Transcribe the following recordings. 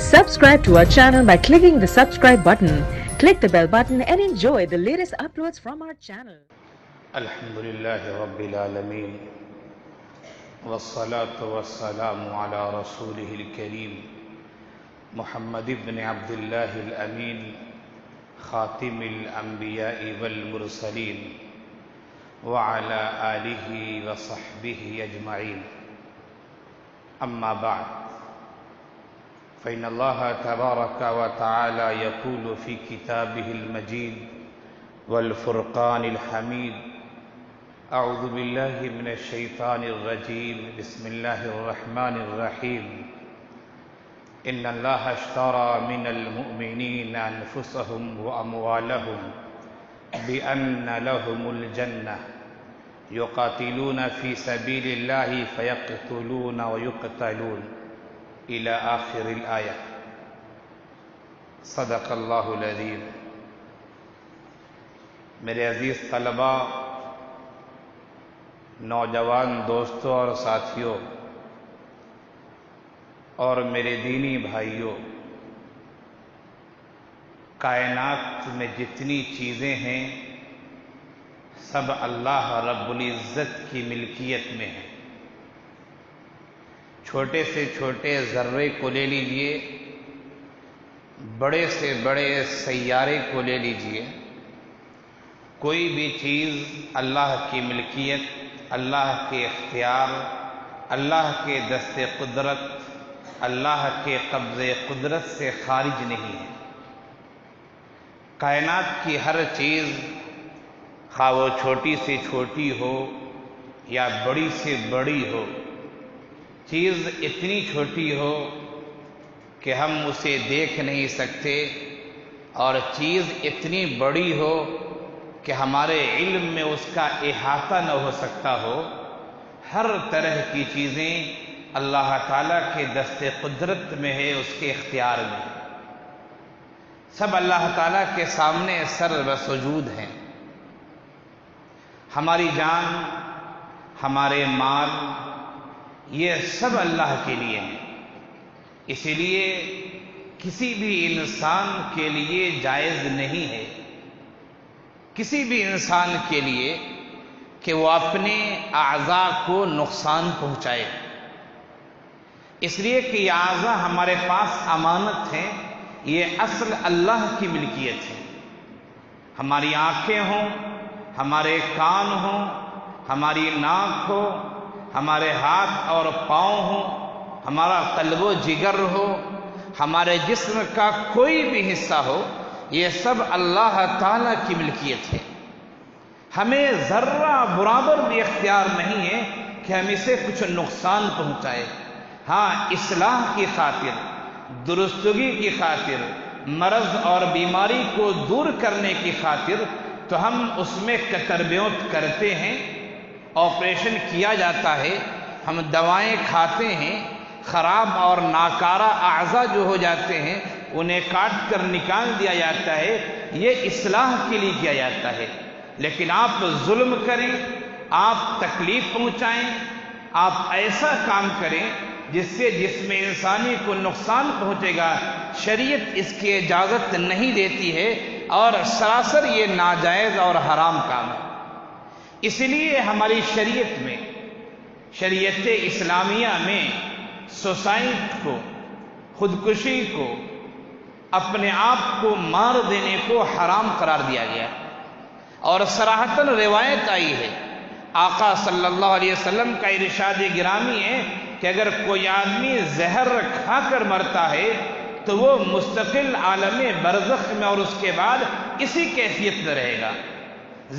Subscribe to our channel by clicking the subscribe button. Click the bell button and enjoy the latest uploads from our channel. Alhamdulillah Rabbil Alameen Wassalatu wassalamu ala Rasulihil Kareem Muhammad ibn Abdullah al-Amin Khatimil Anbiya'i wal Mursaleen wa ala alihi wa sahbihi ajma'in. Amma ba'd. فإن الله تبارك وتعالى يقول في كتابه المجيد والفرقان الحميد أعوذ بالله من الشيطان الرجيم بسم الله الرحمن الرحيم إن الله اشترى من المؤمنين أنفسهم وأموالهم بأن لهم الجنة يقاتلون في سبيل الله فيقتلون ويقتلون إلى آخر الآية. صدق اللہ العظیم. میرے عزیز طلباء، نوجوان دوستوں اور ساتھیوں اور میرے دینی بھائیوں، کائنات میں جتنی چیزیں ہیں سب اللہ رب العزت کی ملکیت میں ہیں. چھوٹے سے چھوٹے ذرے کو لے لیجئے، بڑے سے بڑے سیارے کو لے لیجئے، کوئی بھی چیز اللہ کی ملکیت، اللہ کے اختیار، اللہ کے دست قدرت، اللہ کے قبض قدرت سے خارج نہیں ہے. کائنات کی ہر چیز، خواہ وہ چھوٹی سے چھوٹی ہو یا بڑی سے بڑی ہو، چیز اتنی چھوٹی ہو کہ ہم اسے دیکھ نہیں سکتے اور چیز اتنی بڑی ہو کہ ہمارے علم میں اس کا احاطہ نہ ہو سکتا ہو، ہر طرح کی چیزیں اللہ تعالیٰ کے دست قدرت میں ہے، اس کے اختیار میں. سب اللہ تعالیٰ کے سامنے سر بسجود ہیں. ہماری جان، ہمارے مال، یہ سب اللہ کے لیے ہیں. اسی لیے کسی بھی انسان کے لیے جائز نہیں ہے، کسی بھی انسان کے لیے، کہ وہ اپنے اعضاء کو نقصان پہنچائے. اس لیے کہ یہ اعضاء ہمارے پاس امانت ہیں، یہ اصل اللہ کی ملکیت ہے. ہماری آنکھیں ہوں، ہمارے کان ہوں، ہماری ناک ہو، ہمارے ہاتھ اور پاؤں ہوں، ہمارا قلب و جگر ہو، ہمارے جسم کا کوئی بھی حصہ ہو، یہ سب اللہ تعالیٰ کی ملکیت ہے. ہمیں ذرہ برابر بھی اختیار نہیں ہے کہ ہم اسے کچھ نقصان پہنچائے. ہاں، اصلاح کی خاطر، درستگی کی خاطر، مرض اور بیماری کو دور کرنے کی خاطر تو ہم اس میں کتربیوت کرتے ہیں، آپریشن کیا جاتا ہے، ہم دوائیں کھاتے ہیں، خراب اور ناکارہ اعضاء جو ہو جاتے ہیں انہیں کاٹ کر نکال دیا جاتا ہے. یہ اصلاح کے لیے کیا جاتا ہے. لیکن آپ ظلم کریں، آپ تکلیف پہنچائیں، آپ ایسا کام کریں جس سے جسم انسانی کو نقصان پہنچے گا، شریعت اس کی اجازت نہیں دیتی ہے اور سراسر یہ ناجائز اور حرام کام ہے. اس لیے ہماری شریعت میں، شریعت اسلامیہ میں، سوسائٹ کو، خودکشی کو، اپنے آپ کو مار دینے کو حرام قرار دیا گیا. اور صراحتاً روایت آئی ہے، آقا صلی اللہ علیہ وسلم کا ارشاد گرامی ہے کہ اگر کوئی آدمی زہر کھا کر مرتا ہے تو وہ مستقل عالم برزخ میں اور اس کے بعد اسی کیفیت میں رہے گا.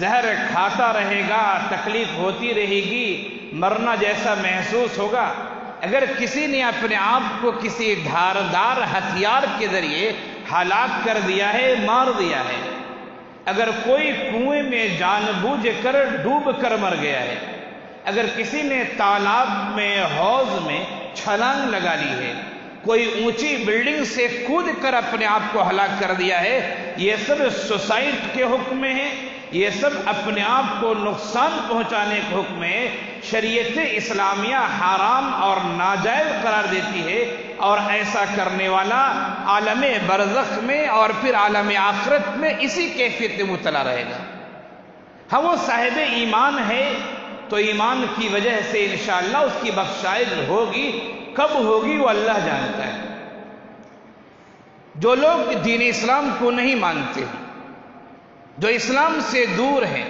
زہر کھاتا رہے گا، تکلیف ہوتی رہے گی، مرنا جیسا محسوس ہوگا. اگر کسی نے اپنے آپ کو کسی دھاردار ہتھیار کے ذریعے ہلاک کر دیا ہے، مار دیا ہے، اگر کوئی کنویں میں جان بوجھ کر ڈوب کر مر گیا ہے، اگر کسی نے تالاب میں، حوض میں چھلانگ لگا لی ہے، کوئی اونچی بلڈنگ سے کود کر اپنے آپ کو ہلاک کر دیا ہے، یہ سب سوسائٹ کے حکم میں ہے، یہ سب اپنے آپ کو نقصان پہنچانے کے حکم ہے. شریعت اسلامیہ حرام اور ناجائز قرار دیتی ہے اور ایسا کرنے والا عالم برزخ میں اور پھر عالم آخرت میں اسی کیفیت میں مبتلا رہے گا۔ ہاں وہ صاحب ایمان ہے تو ایمان کی وجہ سے انشاءاللہ اس کی بخشائش ہوگی، کب ہوگی وہ اللہ جانتا ہے۔ جو لوگ دین اسلام کو نہیں مانتے، جو اسلام سے دور ہیں،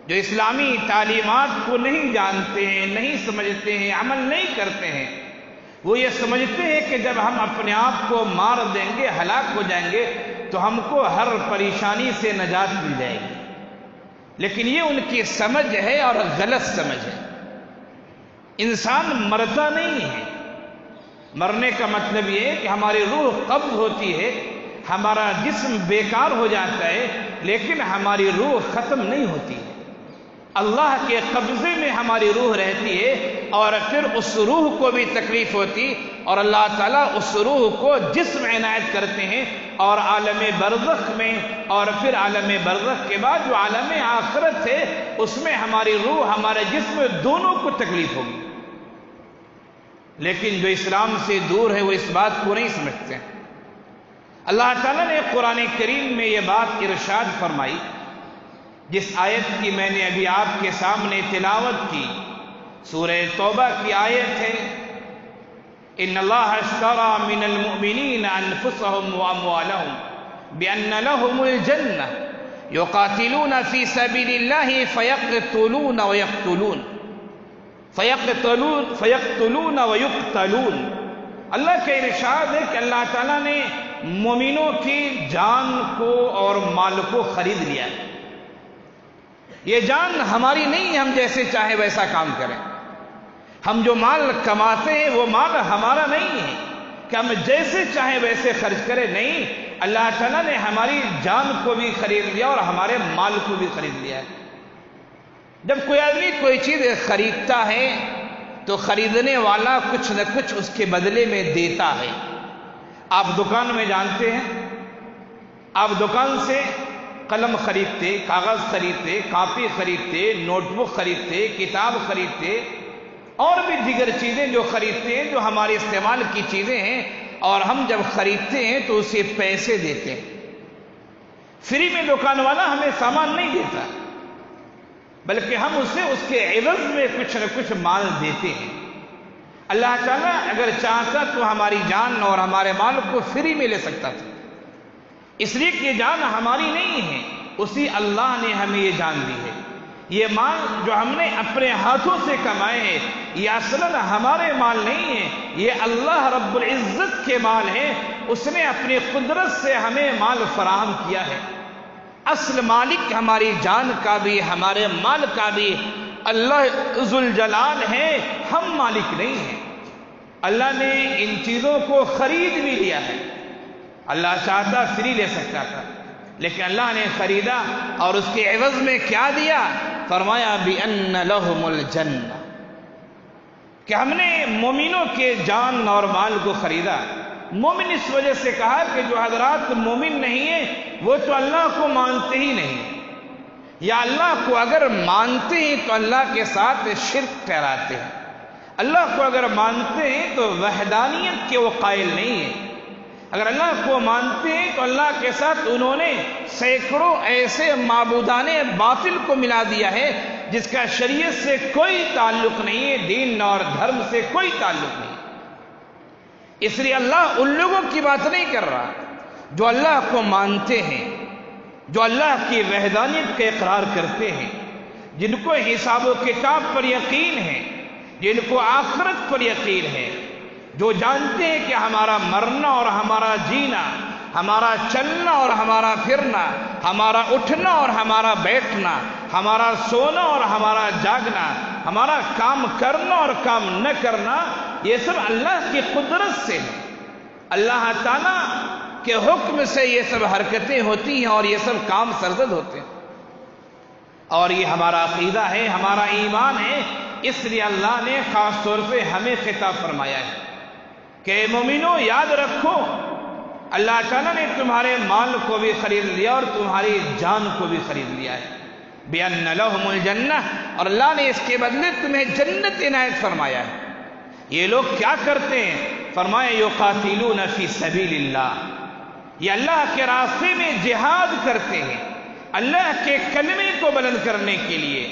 جو اسلامی تعلیمات کو نہیں جانتے ہیں، نہیں سمجھتے ہیں، عمل نہیں کرتے ہیں، وہ یہ سمجھتے ہیں کہ جب ہم اپنے آپ کو مار دیں گے، ہلاک ہو جائیں گے تو ہم کو ہر پریشانی سے نجات مل جائے گی، لیکن یہ ان کی سمجھ ہے اور غلط سمجھ ہے۔ انسان مرتا نہیں ہے۔ مرنے کا مطلب یہ ہے کہ ہماری روح قبض ہوتی ہے، ہمارا جسم بیکار ہو جاتا ہے، لیکن ہماری روح ختم نہیں ہوتی ہے۔ اللہ کے قبضے میں ہماری روح رہتی ہے اور پھر اس روح کو بھی تکلیف ہوتی اور اللہ تعالیٰ اس روح کو جسم عنایت کرتے ہیں، اور عالم برزخ میں اور پھر عالم برزخ کے بعد جو عالم آخرت ہے اس میں ہماری روح ہمارے جسم دونوں کو تکلیف ہوگی۔ لیکن جو اسلام سے دور ہے وہ اس بات کو نہیں سمجھتے۔ اللہ تعالیٰ نے قرآن کریم میں یہ بات ارشاد فرمائی، جس آیت کی میں نے ابھی آپ کے سامنے تلاوت کی، سورہ توبہ کی آیت ہے، ان اللہ اشترى من المؤمنین انفسهم واموالهم بان لهم الجنہ یقاتلون فی سبیل اللہ فیقتلون ویقتلون۔ اللہ کا ارشاد ہے کہ اللہ تعالیٰ نے مومنوں کی جان کو اور مال کو خرید لیا ہے۔ یہ جان ہماری نہیں ہے ہم جیسے چاہے ویسا کام کریں، ہم جو مال کماتے ہیں وہ مال ہمارا نہیں ہے کہ ہم جیسے چاہیں ویسے خرچ کریں، نہیں، اللہ تعالیٰ نے ہماری جان کو بھی خرید لیا اور ہمارے مال کو بھی خرید لیا ہے۔ جب کوئی آدمی کوئی چیز خریدتا ہے تو خریدنے والا کچھ نہ کچھ اس کے بدلے میں دیتا ہے۔ آپ دکان میں جانتے ہیں، آپ دکان سے قلم خریدتے، کاغذ خریدتے، کاپی خریدتے، نوٹ بک خریدتے، کتاب خریدتے، اور بھی دیگر چیزیں جو خریدتے ہیں جو ہمارے استعمال کی چیزیں ہیں، اور ہم جب خریدتے ہیں تو اسے پیسے دیتے ہیں۔ فری میں دکان والا ہمیں سامان نہیں دیتا، بلکہ ہم اسے اس کے عوض میں کچھ نہ کچھ مال دیتے ہیں۔ اللہ تعالیٰ اگر چاہتا تو ہماری جان اور ہمارے مال کو فری میں لے سکتا تھا، اس لیے کہ یہ جان ہماری نہیں ہے، اسی اللہ نے ہمیں یہ جان دی ہے۔ یہ مال جو ہم نے اپنے ہاتھوں سے کمائے ہیں یہ اصلاً ہمارے مال نہیں ہیں، یہ اللہ رب العزت کے مال ہیں، اس نے اپنی قدرت سے ہمیں مال فراہم کیا ہے۔ اصل مالک ہماری جان کا بھی ہمارے مال کا بھی اللہ ذوالجلال ہے، ہم مالک نہیں ہیں۔ اللہ نے ان چیزوں کو خرید بھی لیا ہے۔ اللہ چاہتا فری لے سکتا تھا، لیکن اللہ نے خریدا اور اس کے عوض میں کیا دیا؟ فرمایا بِأَنَّ لَهُمُ الْجَنَّةَ، کہ ہم نے مومنوں کے جان اور مال کو خریدا۔ مومن اس وجہ سے کہا کہ جو حضرات مومن نہیں ہیں وہ تو اللہ کو مانتے ہی نہیں، یا اللہ کو اگر مانتے ہیں تو اللہ کے ساتھ شرک ٹھہراتے ہیں، اللہ کو اگر مانتے ہیں تو وحدانیت کے وہ قائل نہیں ہیں، اگر اللہ کو مانتے ہیں تو اللہ کے ساتھ انہوں نے سینکڑوں ایسے معبودان باطل کو ملا دیا ہے جس کا شریعت سے کوئی تعلق نہیں ہے، دین اور دھرم سے کوئی تعلق نہیں۔ اس لیے اللہ ان لوگوں کی بات نہیں کر رہا جو اللہ کو مانتے ہیں، جو اللہ کی وحدانیت کا اقرار کرتے ہیں، جن کو حساب و کتاب پر یقین ہے، جن کو آخرت پر یقین ہے، جو جانتے ہیں کہ ہمارا مرنا اور ہمارا جینا، ہمارا چلنا اور ہمارا پھرنا، ہمارا اٹھنا اور ہمارا بیٹھنا، ہمارا سونا اور ہمارا جاگنا، ہمارا کام کرنا اور کام نہ کرنا، یہ سب اللہ کی قدرت سے ہے۔ اللہ تعالیٰ کے حکم سے یہ سب حرکتیں ہوتی ہیں اور یہ سب کام سرزد ہوتے ہیں، اور یہ ہمارا عقیدہ ہے، ہمارا ایمان ہے۔ اس لیے اللہ نے خاص طور سے ہمیں خطاب فرمایا ہے کہ مومنوں یاد رکھو، اللہ تعالیٰ نے تمہارے مال کو بھی خرید لیا اور تمہاری جان کو بھی خرید لیا ہے۔ بِأَنَّ لَهُمُ الْجَنَّةَ، اور اللہ نے اس کے بدلے تمہیں جنت عنایت فرمایا ہے۔ یہ لوگ کیا کرتے ہیں؟ فرمایا یقاتلون فی سبیل اللہ، یہ اللہ کے راستے میں جہاد کرتے ہیں، اللہ کے کلمے کو بلند کرنے کے لیے،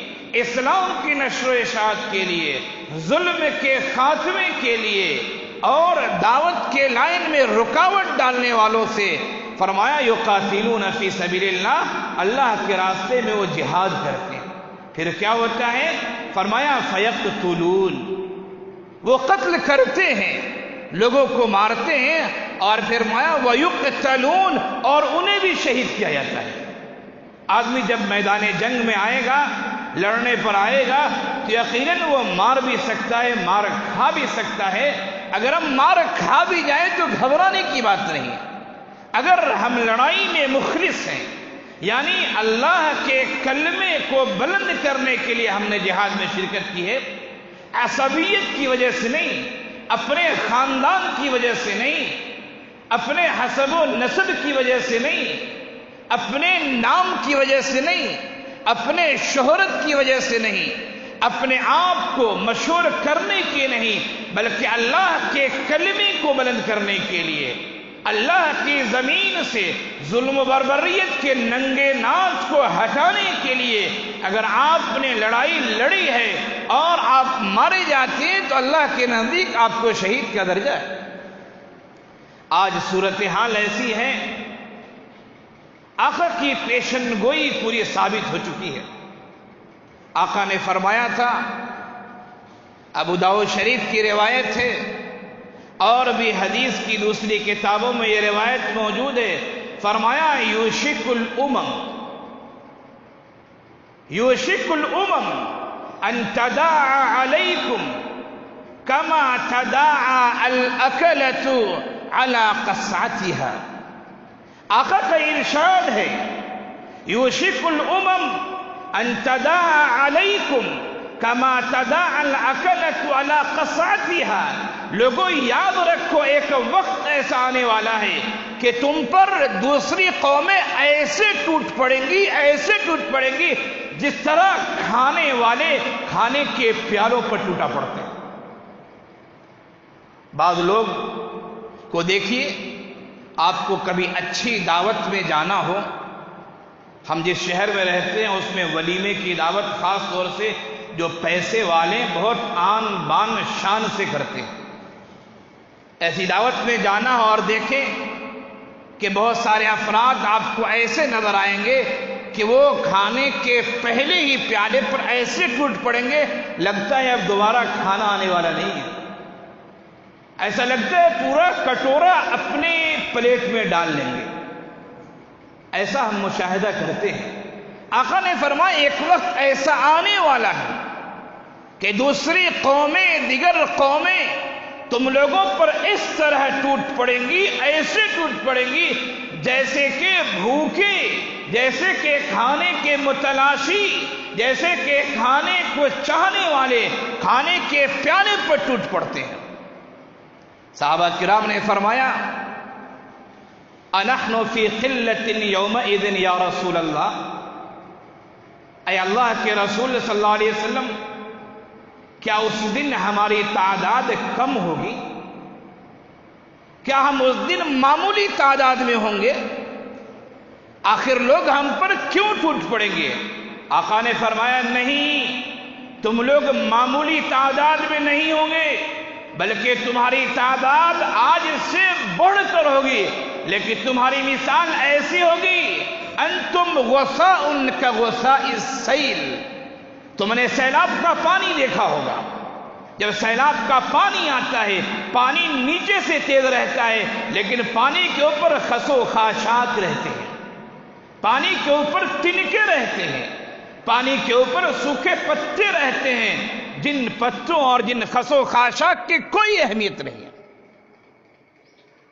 اسلام کی نشر و اشاعت کے لیے، ظلم کے خاتمے کے لیے اور دعوت کے لائن میں رکاوٹ ڈالنے والوں سے، فرمایا یقاتلون فی سبیل اللہ، اللہ کے راستے میں وہ جہاد کرتے ہیں۔ پھر کیا ہوتا ہے؟ فرمایا فیقتلون، وہ قتل کرتے ہیں، لوگوں کو مارتے ہیں، اور پھر فرمایا ویقتلون، اور انہیں بھی شہید کیا جاتا ہے۔ آدمی جب میدان جنگ میں آئے گا، لڑنے پر آئے گا، تو یقیناً وہ مار بھی سکتا ہے، مار کھا بھی سکتا ہے۔ اگر ہم مار کھا بھی جائیں تو گھبرانے کی بات نہیں ہے۔ اگر ہم لڑائی میں مخلص ہیں، یعنی اللہ کے کلمے کو بلند کرنے کے لیے ہم نے جہاد میں شرکت کی ہے، عصبیت کی وجہ سے نہیں، اپنے خاندان کی وجہ سے نہیں، اپنے حسب و نسب کی وجہ سے نہیں، اپنے نام کی وجہ سے نہیں، اپنے شہرت کی وجہ سے نہیں، اپنے آپ کو مشہور کرنے کے نہیں، بلکہ اللہ کے کلمے کو بلند کرنے کے لیے، اللہ کی زمین سے ظلم و بربریت کے ننگے ناچ کو ہٹانے کے لیے اگر آپ نے لڑائی لڑی ہے اور آپ مارے جاتے ہیں تو اللہ کے نزدیک آپ کو شہید کا درجہ ہے۔ آج صورتحال ایسی ہے، آقا کی پیشن گوئی پوری ثابت ہو چکی ہے۔ آقا نے فرمایا تھا، ابو داؤد شریف کی روایت ہے اور بھی حدیث کی دوسری کتابوں میں یہ روایت موجود ہے، فرمایا یوشک الامم ان تداعى علیکم کما تداعى الاکلۃ علی قصعتها۔ آقا کا ارشاد ہے، یوشک الامم ان تداعى علیکم کما تداعى الاکلۃ علی قصعتها۔ لوگوں یاد رکھو، ایک وقت ایسا آنے والا ہے کہ تم پر دوسری قومیں ایسے ٹوٹ پڑیں گی، ایسے ٹوٹ پڑیں گی جس طرح کھانے والے کھانے کے پیالوں پر ٹوٹا پڑتے ہیں۔ بعض لوگ کو دیکھیے، آپ کو کبھی اچھی دعوت میں جانا ہو، ہم جس شہر میں رہتے ہیں اس میں ولیمے کی دعوت خاص طور سے جو پیسے والے بہت آن بان شان سے کرتے ہیں، ایسی دعوت میں جانا اور دیکھیں کہ بہت سارے افراد آپ کو ایسے نظر آئیں گے کہ وہ کھانے کے پہلے ہی پیالے پر ایسے ٹوٹ پڑیں گے، لگتا ہے اب دوبارہ کھانا آنے والا نہیں ہے، ایسا لگتا ہے پورا کٹورا اپنے پلیٹ میں ڈال لیں گے، ایسا ہم مشاہدہ کرتے ہیں۔ آقا نے فرمایا ایک وقت ایسا آنے والا ہے کہ دوسری قومیں، دیگر قومیں تم لوگوں پر اس طرح ٹوٹ پڑیں گی، ایسے ٹوٹ پڑیں گی جیسے کہ بھوکے، جیسے کہ کھانے کے متلاشی، جیسے کہ کھانے کو چاہنے والے کھانے کے پیالے پر ٹوٹ پڑتے ہیں۔ صحابہ کرام نے فرمایا، انحن فی قلۃ یومئذ یا رسول اللہ، اے اللہ کے رسول صلی اللہ علیہ وسلم، کیا اس دن ہماری تعداد کم ہوگی؟ کیا ہم اس دن معمولی تعداد میں ہوں گے؟ آخر لوگ ہم پر کیوں ٹوٹ پڑیں گے؟ آقا نے فرمایا نہیں، تم لوگ معمولی تعداد میں نہیں ہوں گے، بلکہ تمہاری تعداد آج سے بڑھ کر ہوگی، لیکن تمہاری مثال ایسی ہوگی، انتم غثاء کغثاء السیل۔ تم نے سیلاب کا پانی دیکھا ہوگا، جب سیلاب کا پانی آتا ہے پانی نیچے سے تیز رہتا ہے، لیکن پانی کے اوپر خس و خاشاک رہتے ہیں، پانی کے اوپر تنکے رہتے ہیں، پانی کے اوپر سوکھے پتے رہتے ہیں، جن پتوں اور جن خس و خاشاک کی کوئی اہمیت نہیں ہے۔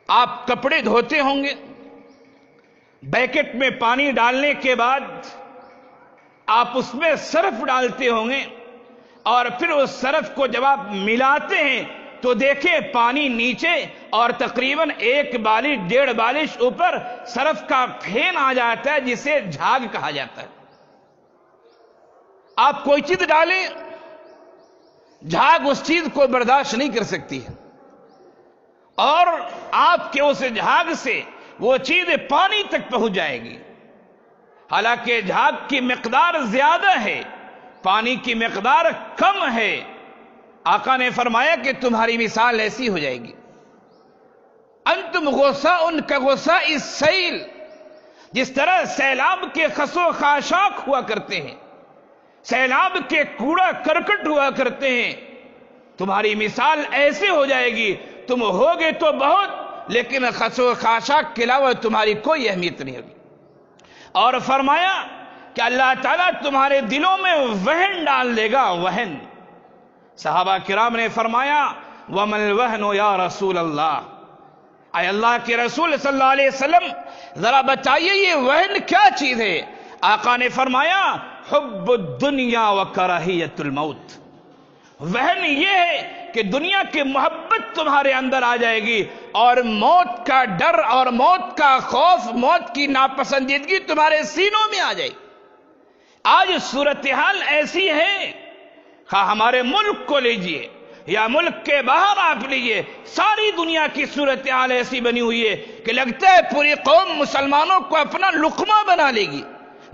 آپ کپڑے دھوتے ہوں گے، بیکٹ میں پانی ڈالنے کے بعد آپ اس میں سرف ڈالتے ہوں گے، اور پھر اس سرف کو جب آپ ملاتے ہیں تو دیکھیں پانی نیچے اور تقریباً 1 بالش 1.5 بالش اوپر سرف کا پھین آ جاتا ہے، جسے جھاگ کہا جاتا ہے۔ آپ کوئی چیز ڈالیں، جھاگ اس چیز کو برداشت نہیں کر سکتی ہے، اور آپ کے اس جھاگ سے وہ چیز پانی تک پہنچ جائے گی. حالانکہ جھاگ کی مقدار زیادہ ہے، پانی کی مقدار کم ہے. آقا نے فرمایا کہ تمہاری مثال ایسی ہو جائے گی، انتم غثاء کغثاء السیل، جس طرح سیلاب کے خس و خاشاک ہوا کرتے ہیں، سیلاب کے کوڑا کرکٹ ہوا کرتے ہیں، تمہاری مثال ایسے ہو جائے گی. تم ہوگے تو بہت، لیکن خس و خاشاک کے علاوہ تمہاری کوئی اہمیت نہیں ہوگی. اور فرمایا کہ اللہ تعالیٰ تمہارے دلوں میں وہن ڈال دے گا. وہن. صحابہ کرام نے فرمایا وَمَا الْوَهْنُ يَا رسول اللہ، اے اللہ کے رسول صلی اللہ علیہ وسلم ذرا بتائیے یہ وہن کیا چیز ہے؟ آقا نے فرمایا حب الدنیا وکراہیت الموت. وہن یہ ہے کہ دنیا کی محبت تمہارے اندر آ جائے گی اور موت کا ڈر اور موت کا خوف، موت کی ناپسندیدگی تمہارے سینوں میں آ جائے گی. آج صورتحال ایسی ہے، خواہ ہمارے ملک کو لیجئے یا ملک کے باہر آپ لیجئے، ساری دنیا کی صورتحال ایسی بنی ہوئی ہے کہ لگتا ہے پوری قوم مسلمانوں کو اپنا لقمہ بنا لے گی،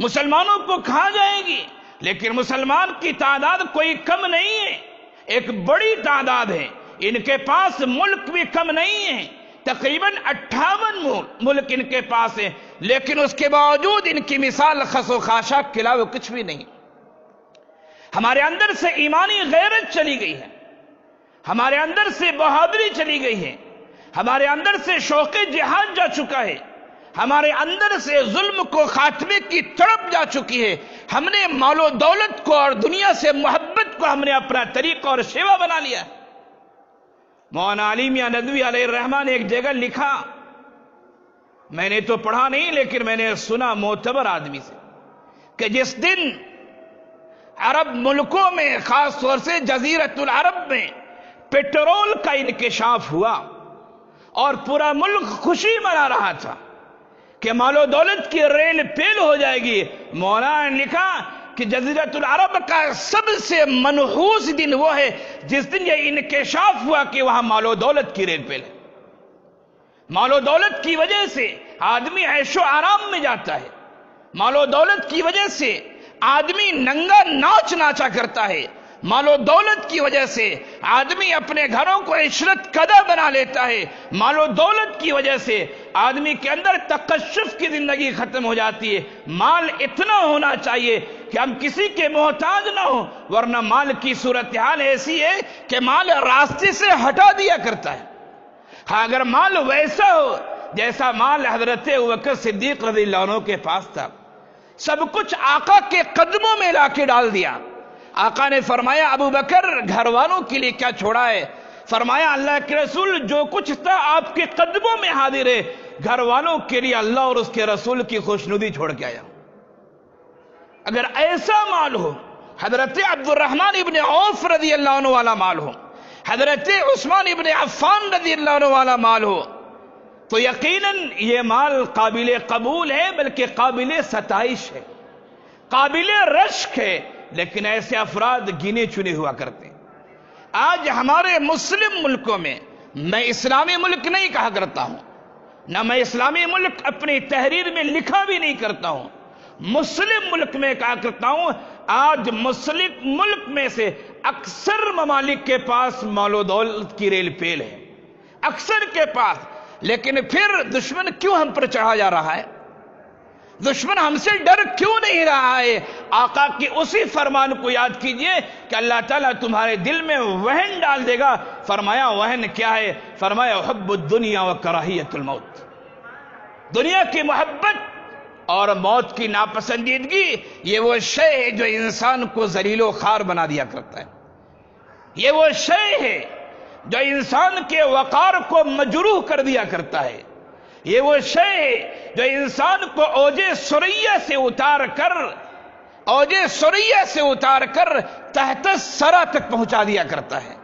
مسلمانوں کو کھا جائے گی. لیکن مسلمان کی تعداد کوئی کم نہیں ہے، ایک بڑی تعداد ہے. ان کے پاس ملک بھی کم نہیں ہے، تقریباً 58 ملک ان کے پاس ہیں، لیکن اس کے باوجود ان کی مثال خس و خاشاک کے علاوہ کچھ بھی نہیں. ہمارے اندر سے ایمانی غیرت چلی گئی ہے، ہمارے اندر سے بہادری چلی گئی ہے، ہمارے اندر سے شوق جہاد جا چکا ہے، ہمارے اندر سے ظلم کو خاتمے کی تڑپ جا چکی ہے. ہم نے مال و دولت کو اور دنیا سے محبت کو ہم نے اپنا طریقہ اور شیوا بنا لیا. مولانا علی میاں ندوی علیہ الرحمن نے ایک جگہ لکھا، میں نے تو پڑھا نہیں لیکن میں نے سنا معتبر آدمی سے، کہ جس دن عرب ملکوں میں خاص طور سے جزیرۃ العرب میں پیٹرول کا انکشاف ہوا اور پورا ملک خوشی منا رہا تھا کہ مال و دولت کی ریل پیل ہو جائے گی، مولانا نے لکھا کہ جزیرۃ العرب کا سب سے منحوس دن وہ ہے جس دن یہ انکشاف ہوا کہ وہاں مال و دولت کی ریل پیل ہے. مال و دولت کی وجہ سے آدمی عیش و آرام میں جاتا ہے، مال و دولت کی وجہ سے آدمی ننگا ناچ ناچا کرتا ہے، مال و دولت کی وجہ سے آدمی اپنے گھروں کو عشرت کدہ بنا لیتا ہے، مال و دولت کی وجہ سے آدمی کے اندر تقشف کی زندگی ختم ہو جاتی ہے. مال اتنا ہونا چاہیے کہ ہم کسی کے محتاج نہ ہوں، ورنہ مال کی صورتحال ایسی ہے کہ مال راستے سے ہٹا دیا کرتا ہے. ہاں اگر مال ویسا ہو جیسا مال حضرت ابوبکر صدیق رضی اللہ عنہ کے پاس تھا، سب کچھ آقا کے قدموں میں لا کے ڈال دیا. آقا نے فرمایا ابو بکر گھر والوں کے لیے کیا چھوڑا ہے؟ فرمایا اللہ کے رسول جو کچھ تھا آپ کے قدموں میں حاضر ہے، گھر والوں کے لیے اللہ اور اس کے رسول کی خوشنودی چھوڑ کے آیا. اگر ایسا مال ہو، حضرت عبد الرحمن ابن عوف رضی اللہ عنہ والا مال ہو، حضرت عثمان ابن عفان رضی اللہ عنہ والا مال ہو، تو یقیناً یہ مال قابل قبول ہے، بلکہ قابل ستائش ہے، قابل رشک ہے. لیکن ایسے افراد گنے چنے ہوا کرتے ہیں. آج ہمارے مسلم ملکوں میں، میں اسلامی ملک نہیں کہا کرتا ہوں، نہ میں اسلامی ملک اپنی تحریر میں لکھا بھی نہیں کرتا ہوں، مسلم ملک میں کہا کرتا ہوں. آج مسلم ملک میں سے اکثر ممالک کے پاس مال و دولت کی ریل پیل ہے، اکثر کے پاس. لیکن پھر دشمن کیوں ہم پر چڑھا جا رہا ہے؟ دشمن ہم سے ڈر کیوں نہیں رہا ہے؟ آقا کی اسی فرمان کو یاد کیجئے کہ اللہ تعالیٰ تمہارے دل میں وہن ڈال دے گا. فرمایا وہن کیا ہے؟ فرمایا حب الدنیا و کراہیت الموت. دنیا کی محبت اور موت کی ناپسندیدگی یہ وہ شے ہے جو انسان کو ذلیل و خوار بنا دیا کرتا ہے. یہ وہ شے ہے جو انسان کے وقار کو مجروح کر دیا کرتا ہے. یہ وہ شے ہے جو انسان کو اوج ثریا سے اتار کر تحت سرا تک پہنچا دیا کرتا ہے.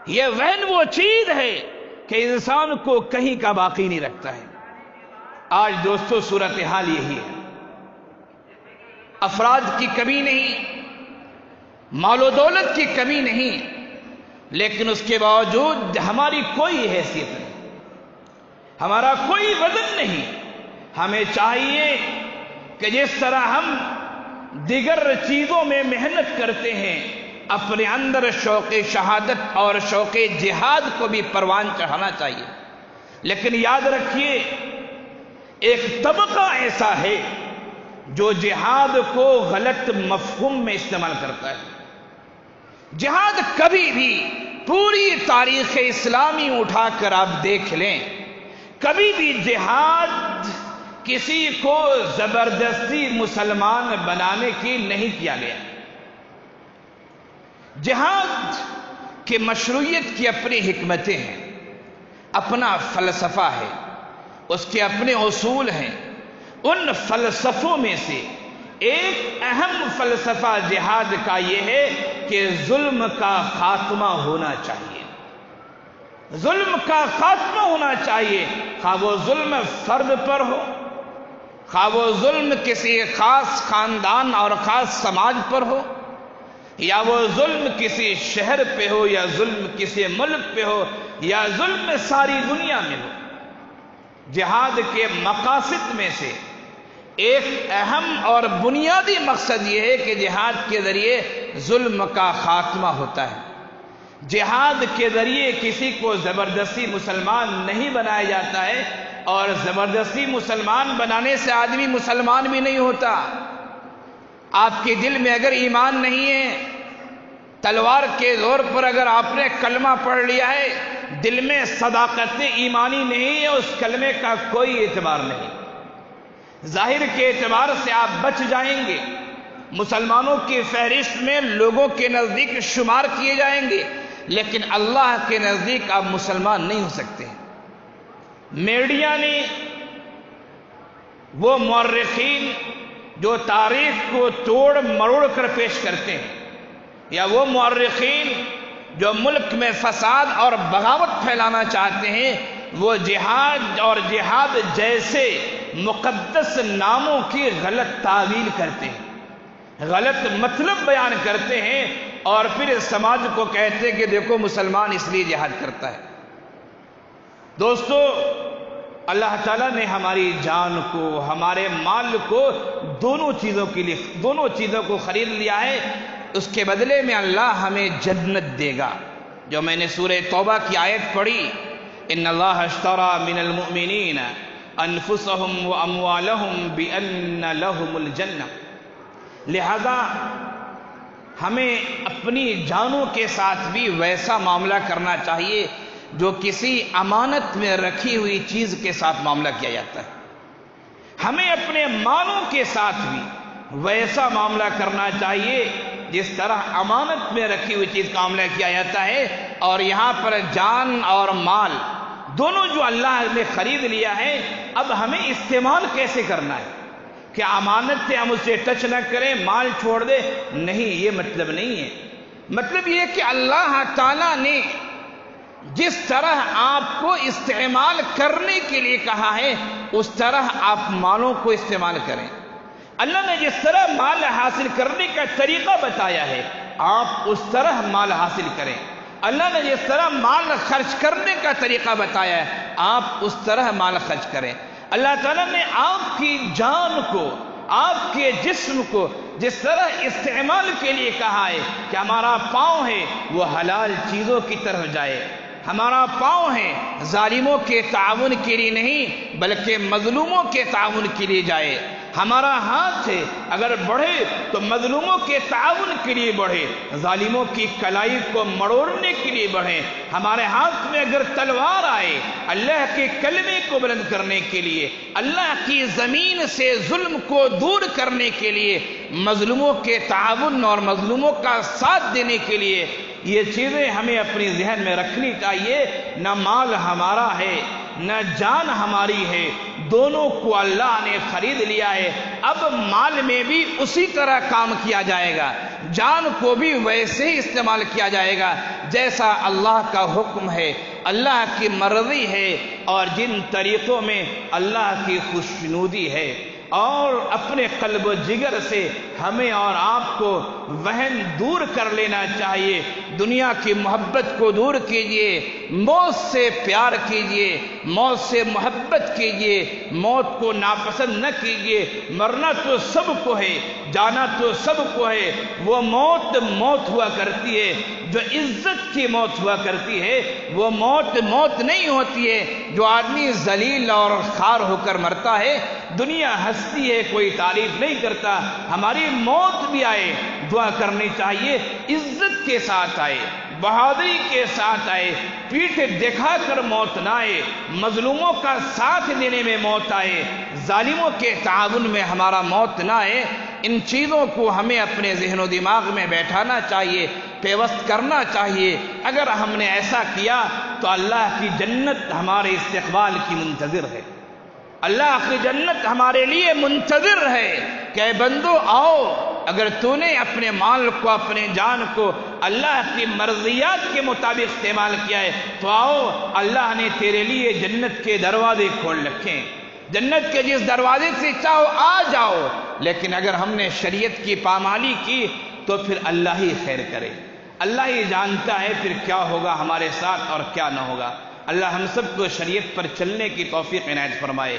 یہ وہن وہ چیز ہے کہ انسان کو کہیں کا باقی نہیں رکھتا ہے. آج دوستو صورتحال یہی ہے، افراد کی کمی نہیں، مال و دولت کی کمی نہیں، لیکن اس کے باوجود ہماری کوئی حیثیت نہیں، ہمارا کوئی وزن نہیں۔ ہمیں چاہیے کہ جس طرح ہم دیگر چیزوں میں محنت کرتے ہیں، اپنے اندر شوق شہادت اور شوق جہاد کو بھی پروان چڑھانا چاہیے۔ لیکن یاد رکھیے، ایک طبقہ ایسا ہے جو جہاد کو غلط مفہوم میں استعمال کرتا ہے۔ جہاد کبھی بھی پوری تاریخ اسلامی اٹھا کر آپ دیکھ لیں، کبھی بھی جہاد کسی کو زبردستی مسلمان بنانے کی نہیں کیا گیا۔ جہاد کے مشروعیت کی اپنی حکمتیں ہیں، اپنا فلسفہ ہے، اس کے اپنے اصول ہیں۔ ان فلسفوں میں سے ایک اہم فلسفہ جہاد کا یہ ہے کہ ظلم کا خاتمہ ہونا چاہیے، ظلم کا خاتمہ ہونا چاہیے، خواہ وہ ظلم فرد پر ہو، خواہ وہ ظلم کسی خاص خاندان اور خاص سماج پر ہو، یا وہ ظلم کسی شہر پہ ہو، یا ظلم کسی ملک پہ ہو، یا ظلم ساری دنیا میں ہو۔ جہاد کے مقاصد میں سے ایک اہم اور بنیادی مقصد یہ ہے کہ جہاد کے ذریعے ظلم کا خاتمہ ہوتا ہے۔ جہاد کے ذریعے کسی کو زبردستی مسلمان نہیں بنایا جاتا ہے، اور زبردستی مسلمان بنانے سے آدمی مسلمان بھی نہیں ہوتا۔ آپ کے دل میں اگر ایمان نہیں ہے، تلوار کے زور پر اگر آپ نے کلمہ پڑھ لیا ہے، دل میں صداقت ایمانی نہیں ہے، اس کلمے کا کوئی اعتبار نہیں۔ ظاہر کے اعتبار سے آپ بچ جائیں گے، مسلمانوں کی فہرست میں لوگوں کے نزدیک شمار کیے جائیں گے، لیکن اللہ کے نزدیک آپ مسلمان نہیں ہو سکتے۔ میڈیا نے، وہ مورخین جو تاریخ کو توڑ مروڑ کر پیش کرتے ہیں، یا وہ مورخین جو ملک میں فساد اور بغاوت پھیلانا چاہتے ہیں، وہ جہاد اور جہاد جیسے مقدس ناموں کی غلط تعویل کرتے ہیں، غلط مطلب بیان کرتے ہیں، اور پھر سماج کو کہتے ہیں کہ دیکھو مسلمان اس لیے جہاد کرتا ہے۔ دوستو، اللہ تعالیٰ نے ہماری جان کو، ہمارے مال کو دونوں چیزوں کو خرید لیا ہے۔ اس کے بدلے میں اللہ ہمیں جنت دے گا۔ جو میں نے سورہ توبہ کی آیت پڑھی، ان اللہ اشترى من المؤمنین انفسهم واموالهم بان لهم الجنہ، لہذا ہمیں اپنی جانوں کے ساتھ بھی ویسا معاملہ کرنا چاہیے جو کسی امانت میں رکھی ہوئی چیز کے ساتھ معاملہ کیا جاتا ہے۔ ہمیں اپنے مالوں کے ساتھ بھی ویسا معاملہ کرنا چاہیے جس طرح امانت میں رکھی ہوئی چیز کا معاملہ کیا جاتا ہے۔ اور یہاں پر جان اور مال دونوں جو اللہ نے خرید لیا ہے، اب ہمیں استعمال کیسے کرنا ہے؟ کہ امانت سے ہم اسے ٹچ نہ کریں، مال چھوڑ دیں، نہیں، یہ مطلب نہیں ہے۔ مطلب یہ کہ اللہ تعالیٰ نے جس طرح آپ کو استعمال کرنے کے لیے کہا ہے، اس طرح آپ مالوں کو استعمال کریں۔ اللہ نے جس طرح مال حاصل کرنے کا طریقہ بتایا ہے، آپ اس طرح مال حاصل کریں۔ اللہ نے جس طرح مال خرچ کرنے کا طریقہ بتایا ہے، آپ اس طرح مال خرچ کریں۔ اللہ تعالیٰ نے آپ کی جان کو، آپ کے جسم کو جس طرح استعمال کے لیے کہا ہے کہ ہمارا پاؤں ہے وہ حلال چیزوں کی طرف جائے، ہمارا پاؤں ہے ظالموں کے تعاون کے لیے نہیں بلکہ مظلوموں کے تعاون کے لیے جائے، ہمارا ہاتھ ہے اگر بڑھے تو مظلوموں کے تعاون کے لیے بڑھے، ظالموں کی کلائی کو مڑوڑنے کے لیے بڑھے، ہمارے ہاتھ میں اگر تلوار آئے اللہ کے کلمے کو بلند کرنے کے لیے، اللہ کی زمین سے ظلم کو دور کرنے کے لیے، مظلوموں کے تعاون اور مظلوموں کا ساتھ دینے کے لیے، یہ چیزیں ہمیں اپنی ذہن میں رکھنی چاہیے۔ نہ مال ہمارا ہے نہ جان ہماری ہے، دونوں کو اللہ نے خرید لیا ہے۔ اب مال میں بھی اسی طرح کام کیا جائے گا، جان کو بھی ویسے ہی استعمال کیا جائے گا جیسا اللہ کا حکم ہے، اللہ کی مرضی ہے، اور جن طریقوں میں اللہ کی خوشنودی ہے، اور اپنے قلب و جگر سے ہمیں اور آپ کو وہن دور کر لینا چاہیے، دنیا کی محبت کو دور کیجئے، موت سے پیار کیجئے، موت سے محبت کیجئے، موت کو ناپسند نہ کیجئے۔ مرنا تو سب کو ہے، جانا تو سب کو ہے، وہ موت موت ہوا کرتی ہے جو عزت کی موت ہوا کرتی ہے، وہ موت موت نہیں ہوتی ہے جو آدمی ذلیل اور خوار ہو کر مرتا ہے۔ دنیا ہستی ہے، کوئی تعریف نہیں کرتا، ہماری موت بھی آئے دعا کرنی چاہیے، عزت کے ساتھ آئے، بہادری کے ساتھ آئے، پیٹھ دکھا کر موت نہ آئے، مظلوموں کا ساتھ دینے میں موت آئے، ظالموں کے تعاون میں ہمارا موت نہ آئے۔ ان چیزوں کو ہمیں اپنے ذہن و دماغ میں بیٹھانا چاہیے، پیوست کرنا چاہیے۔ اگر ہم نے ایسا کیا تو اللہ کی جنت ہمارے استقبال کی منتظر ہے، اللہ کی جنت ہمارے لیے منتظر ہے کہ اے بندو آؤ، اگر تو نے اپنے مال کو، اپنے جان کو اللہ کی مرضیات کے مطابق استعمال کیا ہے تو آؤ، اللہ نے تیرے لیے جنت کے دروازے کھول رکھے ہیں، جنت کے جس دروازے سے چاہو آ جاؤ۔ لیکن اگر ہم نے شریعت کی پامالی کی تو پھر اللہ ہی خیر کرے، اللہ ہی جانتا ہے پھر کیا ہوگا ہمارے ساتھ اور کیا نہ ہوگا۔ اللہ ہم سب کو شریعت پر چلنے کی توفیق عنایت فرمائے،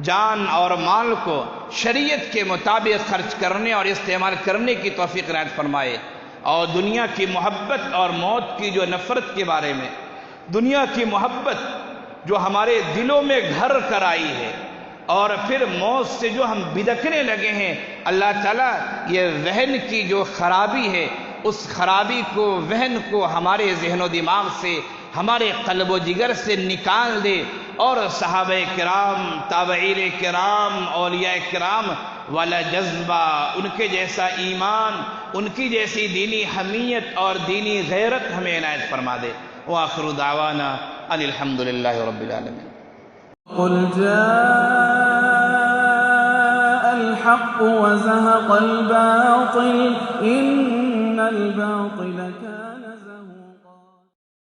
جان اور مال کو شریعت کے مطابق خرچ کرنے اور استعمال کرنے کی توفیق عنایت فرمائے، اور دنیا کی محبت اور موت کی جو نفرت کے بارے میں، دنیا کی محبت جو ہمارے دلوں میں گھر کر آئی ہے اور پھر موت سے جو ہم بدکنے لگے ہیں، اللہ تعالیٰ یہ ذہن کی جو خرابی ہے اس خرابی کو، وہن کو ہمارے ذہن و دماغ سے، ہمارے قلب و جگر سے نکال دے، اور صحابہ کرام، تابعین کرام، اولیاء کرام والا جذبہ، ان کے جیسا ایمان، ان کی جیسی دینی حمیت اور دینی غیرت ہمیں عنایت فرما دے۔ وآخر دعوانا ان الحمدللہ رب العالمین۔ قل جاء الحق وزهق الباطل إن الباطل كان زهوقا۔